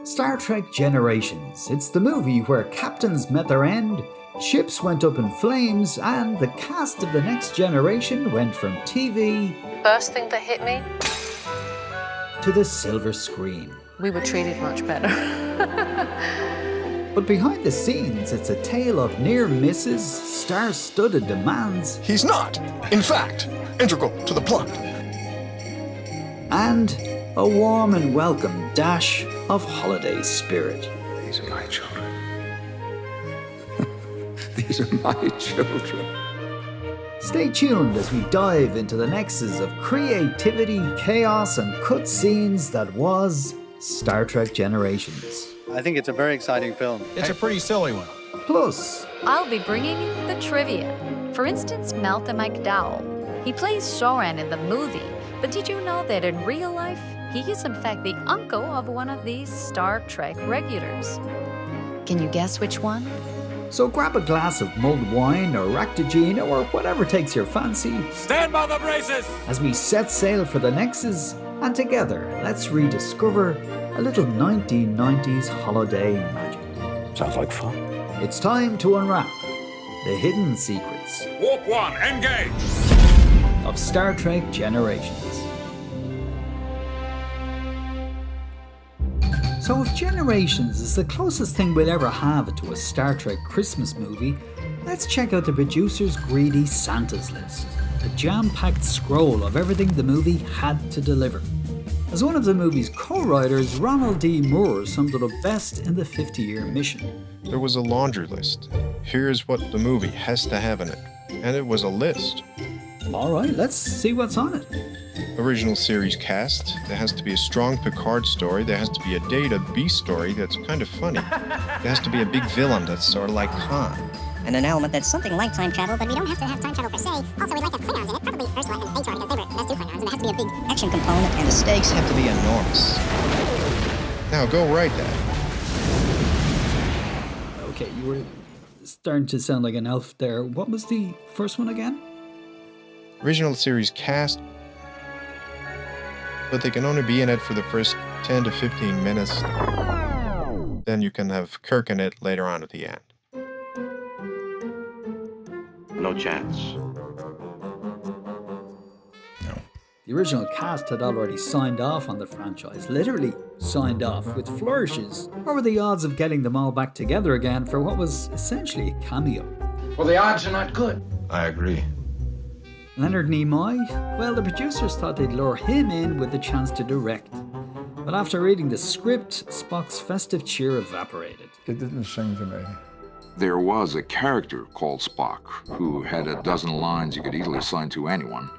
Star Trek Generations. It's the movie where captains met their end, ships went up in flames, and the cast of The Next Generation went from TV... First thing that hit me? ...to the silver screen. We were treated much better. But behind the scenes, it's a tale of near misses, star-studded demands... He's not, in fact, integral to the plot. ...and a warm and welcome dash of holiday spirit. These are my children. These are my children. Stay tuned as we dive into the nexus of creativity, chaos, and cutscenes that was Star Trek Generations. I think it's a very exciting film. It's a pretty silly one. Plus, I'll be bringing you the trivia. For instance, Malcolm McDowell. He plays Soren in the movie, but did you know that in real life, he is in fact the uncle of one of these Star Trek regulars? Can you guess which one? so grab a glass of mulled wine or Ractogene or whatever takes your fancy. Stand by the braces! As we set sail for the Nexus, and together let's rediscover a little 1990s holiday magic. Sounds like fun. It's time to unwrap the hidden secrets. Warp 1, engage! Of Star Trek Generations. So if Generations is the closest thing we'll ever have to a Star Trek Christmas movie, let's check out the producer's greedy Santa's list. A jam-packed scroll of everything the movie had to deliver. As one of the movie's co-writers, Ronald D. Moore summed it up best in the 50-year mission. There was a laundry list. Here's what the movie has to have in it. And it was a list. Alright, let's see what's on it. Original series cast. There has to be a strong Picard story. There has to be a Data B story that's kind of funny. There has to be a big villain that's sort of like Khan. And an element that's something like time travel, but we don't have to have time travel per se. Also, we'd like to have Klingons in it, probably Ursula and Bajor because they were the best two Klingons, and there has to be a big action component, and the stakes have to be enormous. Now go write that. Okay, you were starting to sound like an elf there. What was the first one again? Original series cast, but they can only be in it for the first 10 to 15 minutes. Then you can have Kirk in it later on at the end. No chance. The original cast had already signed off on the franchise, literally signed off with flourishes. What were the odds of getting them all back together again for what was essentially a cameo? Well, the odds are not good. I agree. Leonard Nimoy? Well, the producers thought they'd lure him in with the chance to direct. But after reading the script, Spock's festive cheer evaporated. It didn't sing to me. There was a character called Spock who had a dozen lines you could easily assign to anyone.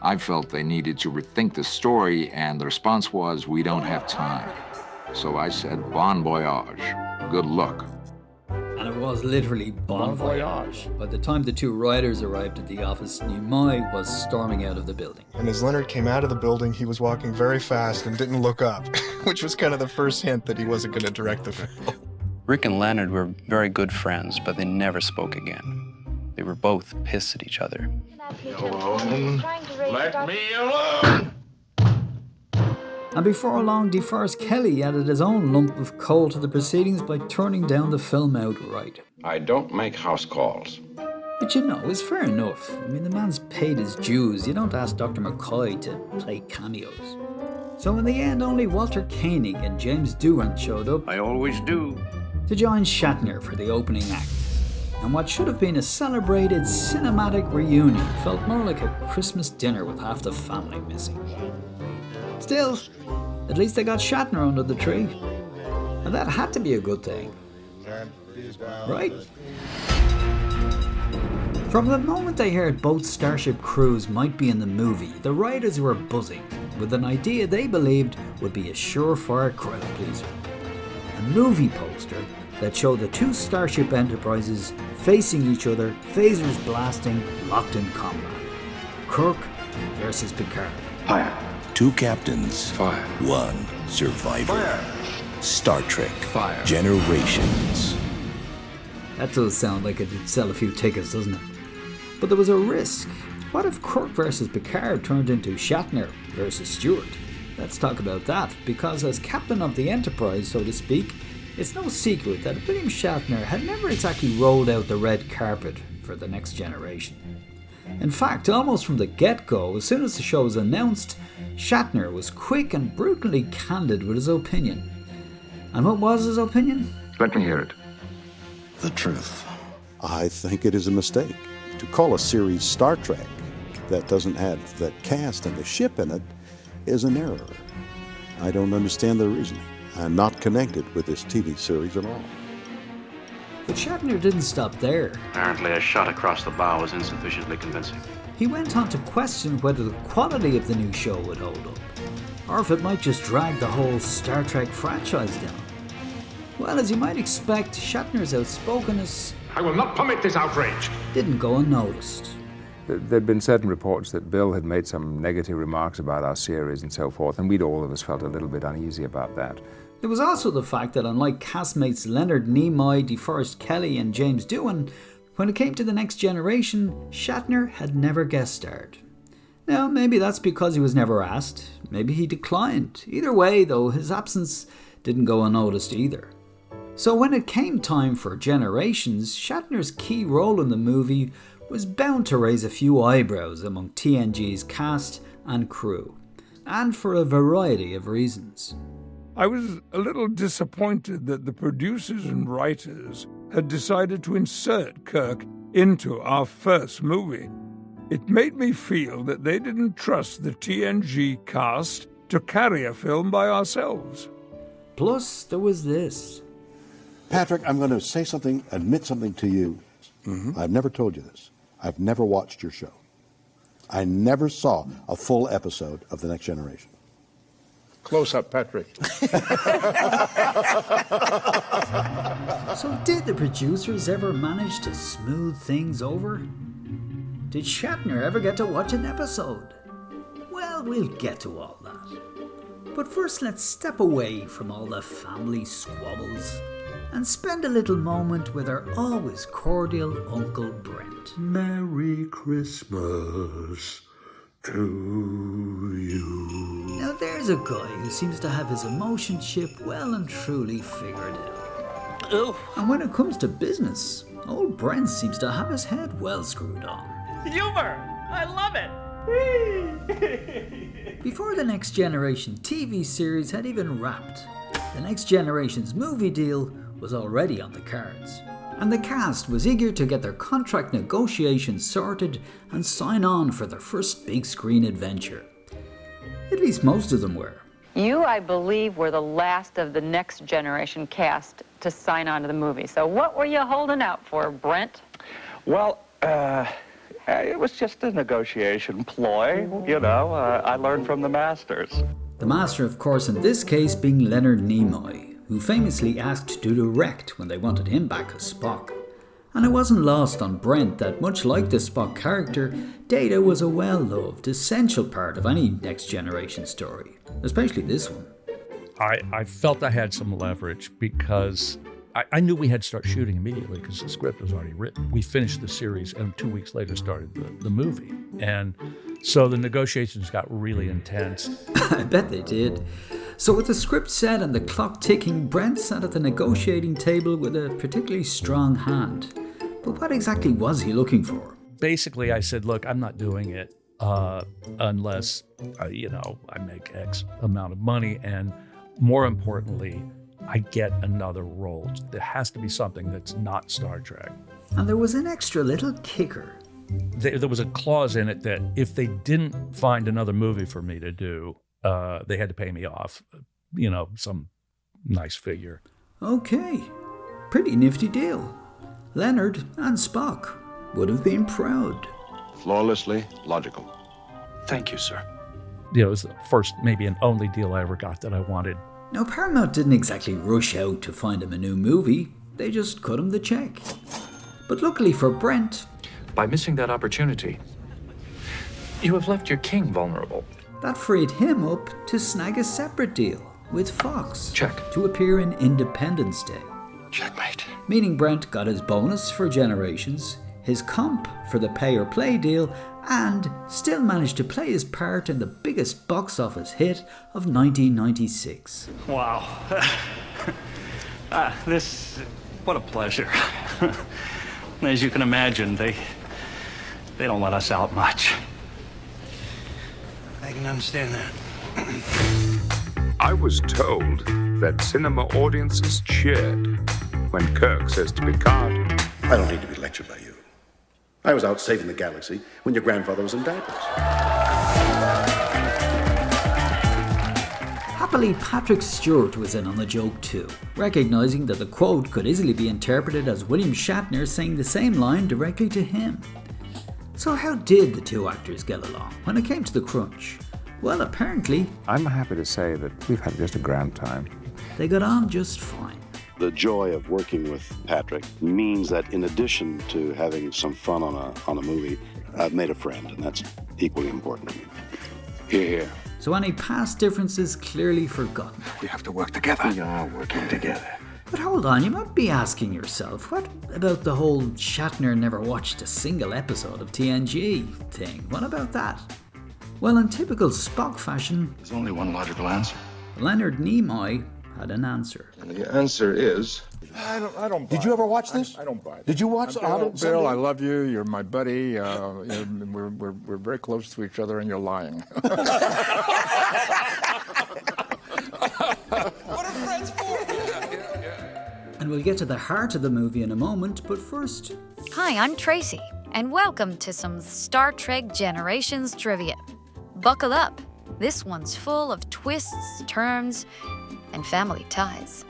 I felt they needed to rethink the story, and the response was, "We don't have time." So I said, "Bon voyage. Good luck." And it was literally bon voyage. By the time the two writers arrived at the office, Nimoy was storming out of the building. And as Leonard came out of the building, he was walking very fast and didn't look up, which was kind of the first hint that he wasn't going to direct the film. Rick and Leonard were very good friends, but they never spoke again. They were both pissed at each other. Alone. Let me alone! And before long, DeForest Kelly added his own lump of coal to the proceedings by turning down the film outright. I don't make house calls. But you know, it's fair enough. I mean, the man's paid his dues. You don't ask Dr. McCoy to play cameos. So in the end, only Walter Koenig and James Durant showed up. I always do. To join Shatner for the opening act. And what should have been a celebrated cinematic reunion felt more like a Christmas dinner with half the family missing. Still, at least they got Shatner under the tree. And that had to be a good thing. Right? From the moment they heard both Starship crews might be in the movie, the writers were buzzing with an idea they believed would be a surefire crowd pleaser. A movie poster that showed the two Starship Enterprises facing each other, phasers blasting, locked in combat. Kirk versus Picard. Fire. Two captains. Fire. One survivor. Fire. Star Trek. Fire. Generations. That does sound like it'd sell a few tickets, doesn't it? But there was a risk. What if Kirk versus Picard turned into Shatner versus Stewart? Let's talk about that, because as captain of the Enterprise, so to speak, it's no secret that William Shatner had never exactly rolled out the red carpet for The Next Generation. In fact, almost from the get-go, as soon as the show was announced, Shatner was quick and brutally candid with his opinion. And what was his opinion? Let me hear it. The truth. I think it is a mistake. To call a series Star Trek that doesn't have the cast and the ship in it is an error. I don't understand the reasoning. I'm not connected with this TV series at all. But Shatner didn't stop there. Apparently a shot across the bow was insufficiently convincing. He went on to question whether the quality of the new show would hold up, or if it might just drag the whole Star Trek franchise down. Well, as you might expect, Shatner's outspokenness I will not permit this outrage. didn't go unnoticed. There'd been certain reports that Bill had made some negative remarks about our series and so forth, and we'd all of us felt a little bit uneasy about that. There was also the fact that unlike castmates Leonard Nimoy, DeForest Kelley and James Doohan, when it came to The Next Generation, Shatner had never guest starred. Now, maybe that's because he was never asked, maybe he declined. Either way, though, his absence didn't go unnoticed either. So when it came time for Generations, Shatner's key role in the movie was bound to raise a few eyebrows among TNG's cast and crew, and for a variety of reasons. I was a little disappointed that the producers and writers had decided to insert Kirk into our first movie. It made me feel that they didn't trust the TNG cast to carry a film by ourselves. Plus, there was this. Patrick, I'm going to say something, admit something to you. I've never told you this. I've never watched your show. I never saw a full episode of The Next Generation. Close up, Patrick. So did the producers ever manage to smooth things over? Did Shatner ever get to watch an episode? Well, we'll get to all that. But first, let's step away from all the family squabbles and spend a little moment with our always cordial Uncle Brent. Merry Christmas to you. Now there's a guy who seems to have his emotion chip well and truly figured out. And when it comes to business, old Brent seems to have his head well screwed on. Humor! I love it! Before The Next Generation TV series had even wrapped, The Next Generation's movie deal was already on the cards, and the cast was eager to get their contract negotiations sorted and sign on for their first big screen adventure. At least most of them were. You, I believe, were the last of the Next Generation cast to sign on to the movie. So what were you holding out for, Brent? Well, it was just a negotiation ploy, you know. I learned from the masters. The master, of course, in this case being Leonard Nimoy, who famously asked to direct when they wanted him back as Spock. And it wasn't lost on Brent that, much like the Spock character, Data was a well-loved, essential part of any Next Generation story, especially this one. I felt I had some leverage because I knew we had to start shooting immediately because the script was already written. We finished the series and 2 weeks later started the movie. And so the negotiations got really intense. I bet they did. So with the script set and the clock ticking, Brent sat at the negotiating table with a particularly strong hand. But what exactly was he looking for? Basically, I said, look, I'm not doing it unless, I make X amount of money. And more importantly, I get another role. There has to be something that's not Star Trek. And there was an extra little kicker. There was a clause in it that if they didn't find another movie for me to do, they had to pay me off, some nice figure. Okay, pretty nifty deal. Leonard and Spock would have been proud. Flawlessly logical. Thank you, sir. It was the first, maybe and only deal I ever got that I wanted. Now, Paramount didn't exactly rush out to find him a new movie. They just cut him the check. But luckily for Brent, by missing that opportunity, you have left your king vulnerable. That freed him up to snag a separate deal with Fox. Check. To appear in Independence Day. Checkmate. Meaning Brent got his bonus for Generations, his comp for the pay or play deal, and still managed to play his part in the biggest box office hit of 1996. Wow. What a pleasure. As you can imagine, they don't let us out much. I can understand that. I was told that cinema audiences cheered when Kirk says to Picard, I don't need to be lectured by you. I was out saving the galaxy when your grandfather was in diapers. Happily, Patrick Stewart was in on the joke too, recognising that the quote could easily be interpreted as William Shatner saying the same line directly to him. So how did the two actors get along when it came to the crunch? Well, apparently, I'm happy to say that we've had just a grand time. They got on just fine. The joy of working with Patrick means that in addition to having some fun on a movie, I've made a friend, and that's equally important to me. Hear, hear. So any past differences clearly forgotten. We have to work together. We are working together. But hold on, you might be asking yourself, what about the whole Shatner never watched a single episode of TNG thing? What about that? Well, in typical Spock fashion, There's only one logical answer. Leonard Nimoy had an answer. And the answer is... I don't buy Did you ever watch this? I don't buy it. Did you watch Bill, I love you. You're my buddy. We're very close to each other, and you're lying. What are friends for? And we'll get to the heart of the movie in a moment, but first... Hi, I'm Tracy, and welcome to some Star Trek Generations trivia. Buckle up. This one's full of twists, turns, and family ties.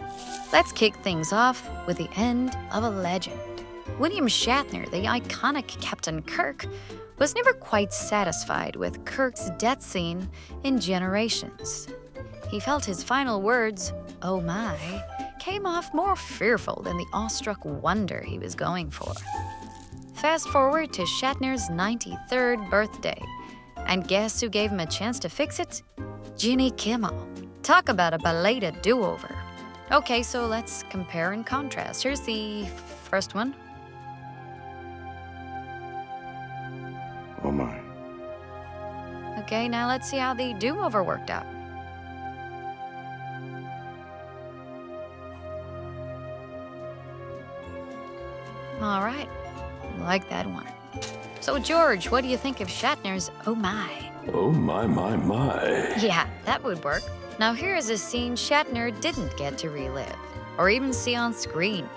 Let's kick things off with the end of a legend. William Shatner, the iconic Captain Kirk, was never quite satisfied with Kirk's death scene in Generations. He felt his final words, "Oh my," came off more fearful than the awestruck wonder he was going for. Fast forward to Shatner's 93rd birthday, and guess who gave him a chance to fix it? Jimmy Kimmel. Talk about a belated do-over. Okay, so let's compare and contrast. Here's the first one. Oh my. Okay, now let's see how the do-over worked out. All right, like that one. So George, what do you think of Shatner's "Oh my"? Oh my. Yeah, that would work. Now here is a scene Shatner didn't get to relive, or even see on screen.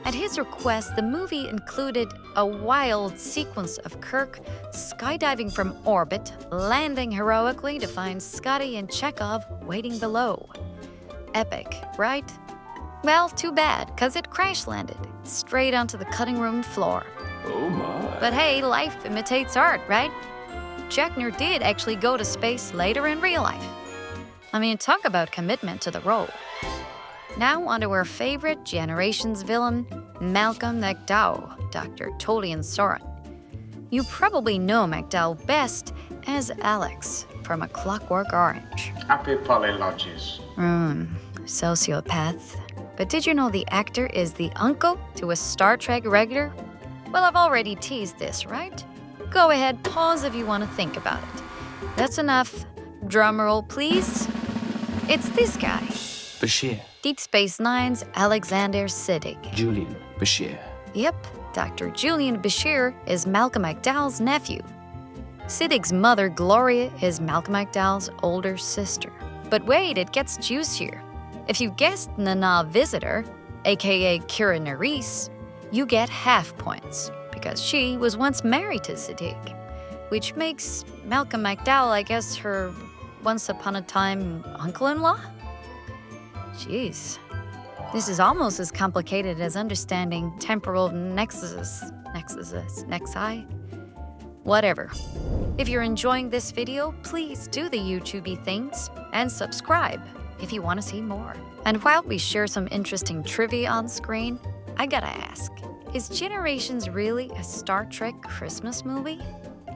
At his request, the movie included a wild sequence of Kirk skydiving from orbit, landing heroically to find Scotty and Chekhov waiting below. Epic, right? Well, too bad, 'cause it crash-landed straight onto the cutting room floor. Oh my. But hey, life imitates art, right? Shatner did actually go to space later in real life. I mean, talk about commitment to the role. Now on to our favorite Generations villain, Malcolm McDowell, Dr. Tolian Soren. You probably know McDowell best as Alex from A Clockwork Orange. Happy polylodges. Sociopath. But did you know the actor is the uncle to a Star Trek regular? Well, I've already teased this, right? Go ahead, pause if you want to think about it. That's enough. Drumroll, please. It's this guy. Bashir. Deep Space Nine's Alexander Siddig. Julian Bashir. Yep, Dr. Julian Bashir is Malcolm McDowell's nephew. Siddig's mother, Gloria, is Malcolm McDowell's older sister. But wait, it gets juicier. If you guessed Nana Visitor, aka Kira Nerys, you get half points, because she was once married to Siddig, which makes Malcolm McDowell, I guess, her once-upon-a-time uncle-in-law? Jeez. This is almost as complicated as understanding temporal nexi? Whatever. If you're enjoying this video, please do the YouTubey things and subscribe if you want to see more. And while we share some interesting trivia on screen, I gotta ask, is Generations really a Star Trek Christmas movie?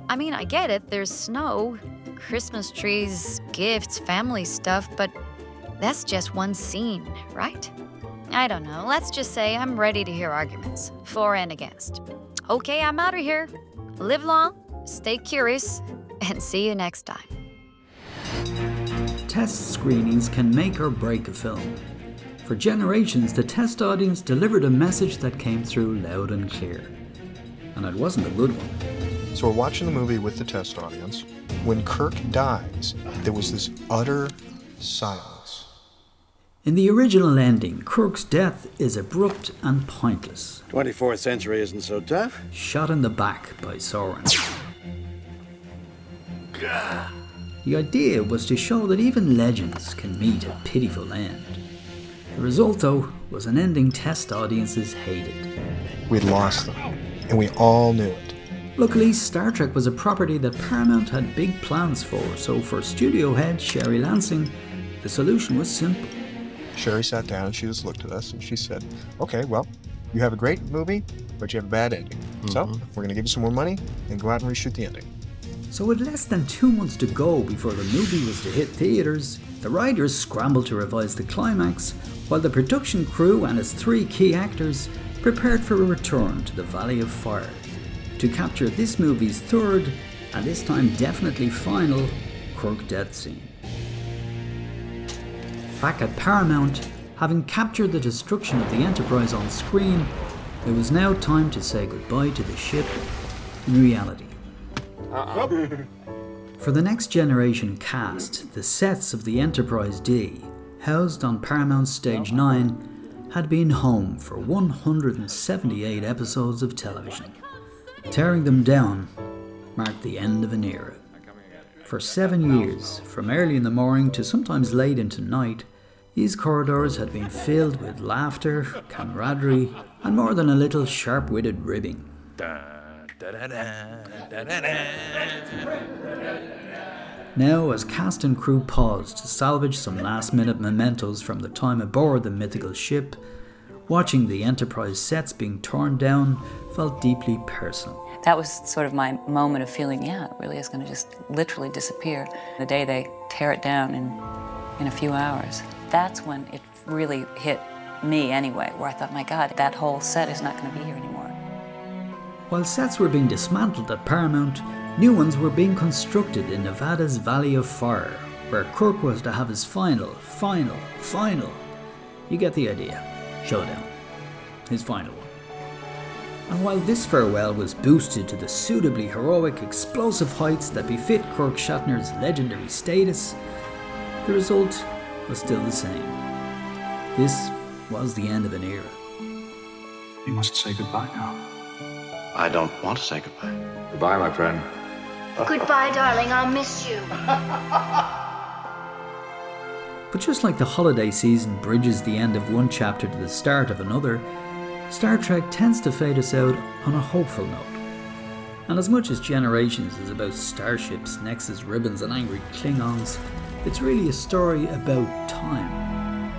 I mean, I get it, there's snow, Christmas trees, gifts, family stuff, but that's just one scene, right? I don't know, let's just say I'm ready to hear arguments, for and against. Okay, I'm out of here. Live long, stay curious, and see you next time. Test screenings can make or break a film. For generations, the test audience delivered a message that came through loud and clear. And it wasn't a good one. So we're watching the movie with the test audience. When Kirk dies, there was this utter silence. In the original ending, Kirk's death is abrupt and pointless. 24th century isn't so tough. Shot in the back by Soren. The idea was to show that even legends can meet a pitiful end. The result, though, was an ending test audiences hated. We'd lost them, and we all knew it. Luckily, Star Trek was a property that Paramount had big plans for, so for studio head Sherry Lansing, the solution was simple. Sherry sat down and she just looked at us and she said, okay, well, you have a great movie, but you have a bad ending. So, we're going to give you some more money and go out and reshoot the ending. So with less than 2 months to go before the movie was to hit theatres, the writers scrambled to revise the climax, while the production crew and its 3 key actors prepared for a return to the Valley of Fire, to capture this movie's third, and this time definitely final, Kirk death scene. Back at Paramount, having captured the destruction of the Enterprise on screen, it was now time to say goodbye to the ship in reality. For the Next Generation cast, the sets of the Enterprise D, housed on Paramount Stage 9, had been home for 178 episodes of television. Tearing them down marked the end of an era. For 7 years, from early in the morning to sometimes late into night, these corridors had been filled with laughter, camaraderie, and more than a little sharp-witted ribbing. Now, as cast and crew paused to salvage some last-minute mementos from the time aboard the mythical ship, watching the Enterprise sets being torn down felt deeply personal. That was sort of my moment of feeling, yeah, it really is going to just literally disappear. The day they tear it down in a few hours, that's when it really hit me anyway, where I thought, my God, that whole set is not going to be here anymore. While sets were being dismantled at Paramount, new ones were being constructed in Nevada's Valley of Fire, where Kirk was to have his final, you get the idea, showdown. His final one. And while this farewell was boosted to the suitably heroic, explosive heights that befit Kirk Shatner's legendary status, the result was still the same. This was the end of an era. You must say goodbye now. I don't want to say goodbye. Goodbye, my friend. Goodbye, darling. I'll miss you. But just like the holiday season bridges the end of one chapter to the start of another, Star Trek tends to fade us out on a hopeful note. And as much as Generations is about starships, Nexus ribbons and angry Klingons, it's really a story about time.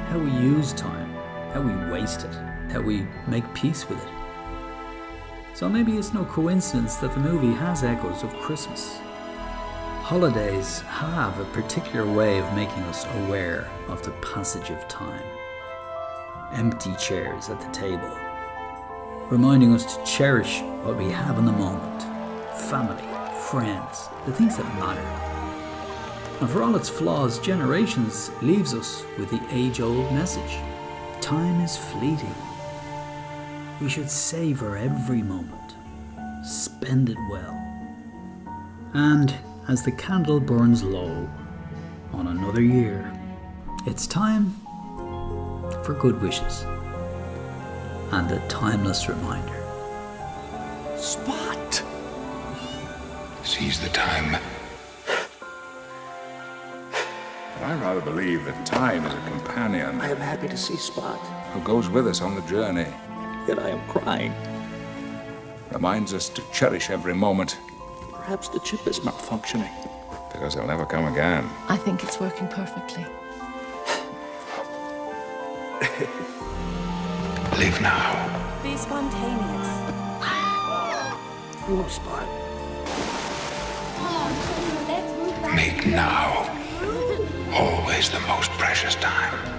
How we use time, how we waste it, how we make peace with it. So maybe it's no coincidence that the movie has echoes of Christmas. Holidays have a particular way of making us aware of the passage of time. Empty chairs at the table, reminding us to cherish what we have in the moment. Family, friends, the things that matter. And for all its flaws, Generations leaves us with the age-old message. Time is fleeting. We should savor every moment. Spend it well. And as the candle burns low on another year, it's time for good wishes and a timeless reminder. Spot! Seize the time. I rather believe that time is a companion I am happy to see Spot. who goes with us on the journey. Yet I am crying. Reminds us to cherish every moment. Perhaps the chip is malfunctioning. Because it'll never come again. I think it's working perfectly. Live now. Be spontaneous. Oh, Spot. Make now always the most precious time.